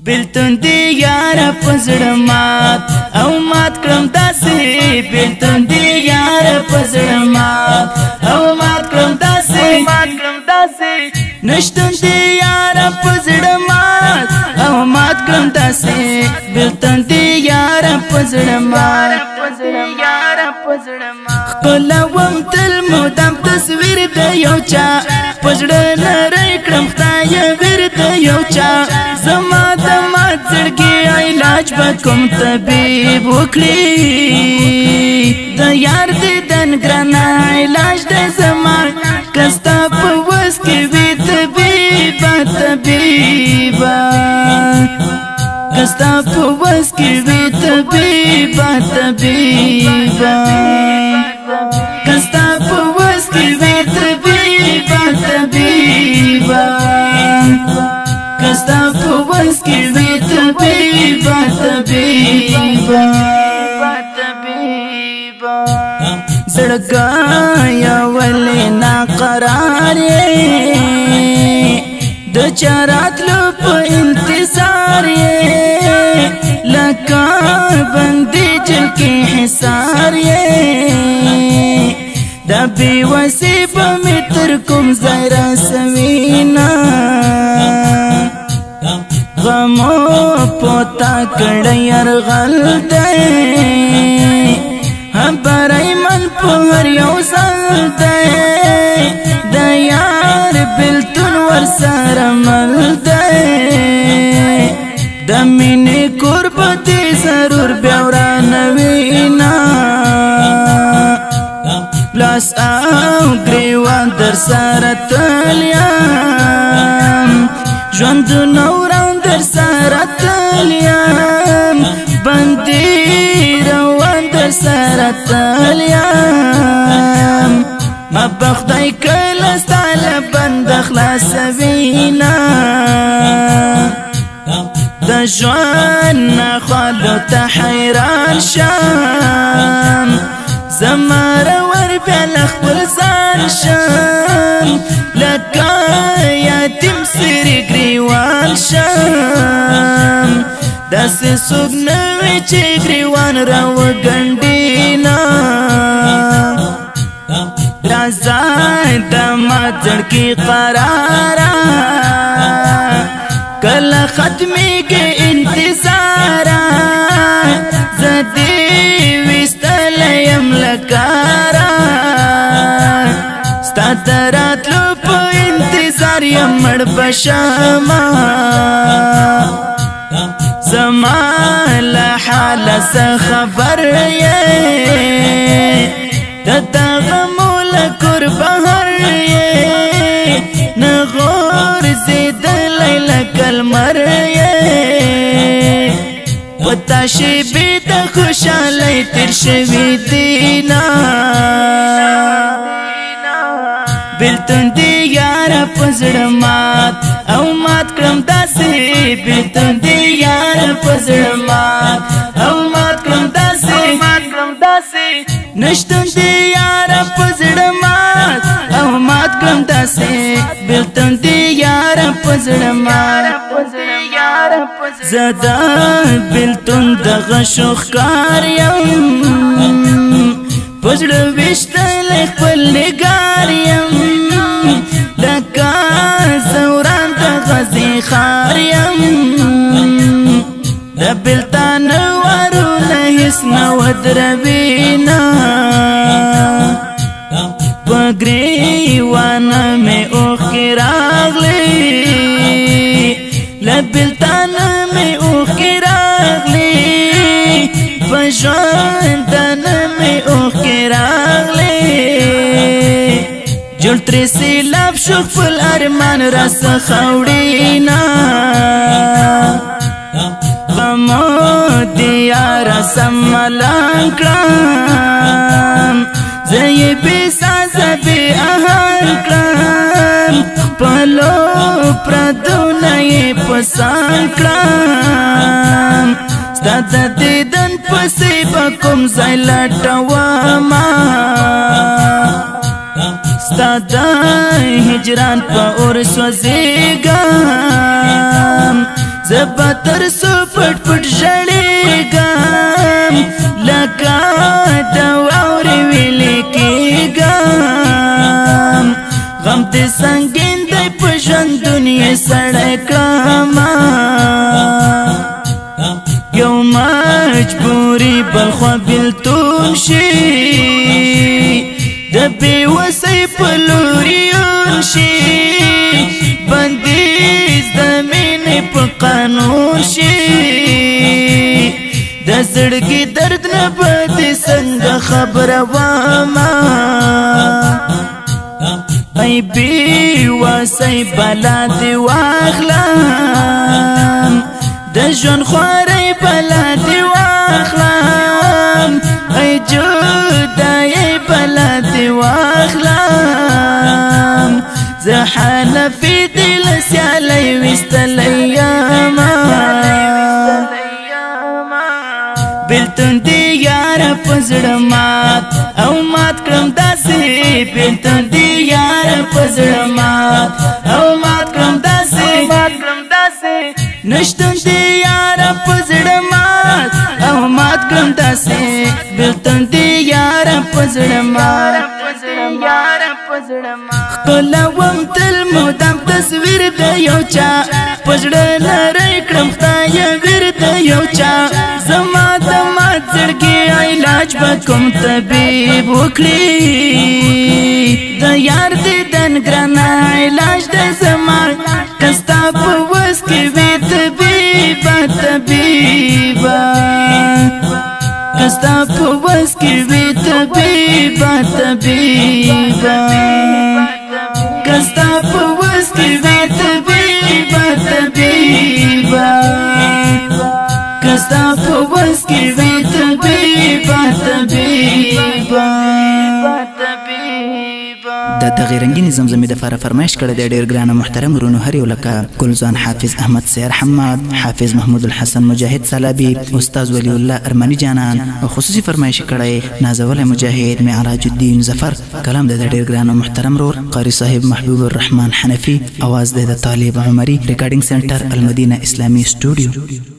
بیلتون دی یارا پزړه مات او مات کړم داسې بیلتون دی یارا پزړه مات او مات کړم داسې نشتون دی یارا پزړه مات او مات کړم داسې بیلتون دی یارا پزړه مات خپلوم تل مدام تصویر د یو چا پزړه لری کړم خدای ویر د یو چا زما د مات زړګي علاج به کوم طبيب وکړي د یار دیدن ګرانه علاج د زما کستا په وس کې وي طبيبا کستا په وس کې وي طبيبا کستا په وس کې وي طبيبا کستا په وس کې وي طبيبا زړګا یا ولې ناقرار د چارات لو په انتظار لکه بندي جل کې حصار د بي وسيب متر کوم زيرا سوينا غمو پوتا کړه يرغل ده برای من پوهر یو زل ده د یار بلتون ورسر مل ده د مینې قربتي ضرور بیاورا نوینا لاس او گریوان در سره تلیم ژوند نوران در سره تلیم بندي روان در سره تلیم ما بخدای کله ستاله بند خلاصوینا د ژوند خالو ته حیران شم زمار ور بل خپل ځان شم لکه یتیم سری گریوان شم داسې څوک نه وي چې ګریوان راوګنډینا راځه د ما زړګي قراره کله ختمېږي انتظار زه دې ویستلی یم لکاره ستا د راتلو په انتظار یم مړ به شمه زما له حاله څه خبر یې د دغمو له کور بهر یې نه غورځېدلی لکه لمر یې په تا شېبې د خوشحالۍ تېر شوي دینا بیلتون دی یاره په زړه مات او مات کړم داسې بیلتون دی یاره په زړه مات او مات کړم داسې نشتون دی یاره په زړه مات او مات کړم داسې بیلتون دی یاره په زړه مات زه د بیلتون دغه شوخکار یم په زړه ویشتلی خپل نګار یم لکه زوران د غزې ښار یم د بیلتان وارونه هېڅ نه ودروینا په ګریوانه مې اوښکې راغلې له بیلتانه مې اوښکې راغلې په ژوندانه مې اوښکې راغلې جوړ ترې سیلاب شو خپل ارمان راڅخه وړینا غمو دې یاره سم ملنګ کړم زه یې بې سازه بې اهنګ کړم خپلو پردونه یې پسند کړم ستا د دیدن پسې به کوم ځای لټومه ستا د هجران په اور سوځېږم زبا ترسو پټ پټ ژړېږم لکه د واورې ویلې کېږم غم دې سنګین دی په ژوندون یې سړی کړمه یو مجبوري بلخوا بېلتون شي د بېوسۍ په لوري یون شي بندیز د مینې په قانون شي د زړګي درد نه به دې څنګه خبره ومه ای بېوسۍ بلا دې واخلم د ژوند خوارۍ بلا دې واخلم ای جدایۍ بلا دې واخلم زه حنفي دې له سیالۍ ویستلی یمه بېلتون دې یاره په زړه مات او مات کړم داسې بېلتون دې یاره په زړه مات او مات کړم داسې نشتون دې یاره په زړه مات او مات کړم داسې بېلتون دې یاره په زړه مات خپلوم تل مدام تصویر د یو چا په زړه نری کړم خدایه ویر د یو چا زما د مات زړګي علاج به کوم طبیب وکړي د یار دیدن ګرانه علاج د زما که ستا په وس کې وي طبیبه طبیبه که ستا په وس کې وي طبیبه طبیبه که ستا په وس کې وي طبیبه طبیبه که ستا په وس کې وي طبیبه طبیبه د دغه رنگینې زمزمې دپاره فرمایش کړی دی ډېر ګرانه محترم ورونو هر یو لکه ګلزان حافظ احمد سیر حماد حافظ محمود الحسن مجاهد سلابي استاذ ولی الله ارماني جانان او خصوصي فرمایش کړی نازولی مجاهد معراج الدین ظفر کلام دی د ډېر ګرانه محترم رور قاری صاحب محبوب الرحمن حنفي اواز دی د طالب عمري ریکارډینګ سنټر المدینه اسلامي سټوډیو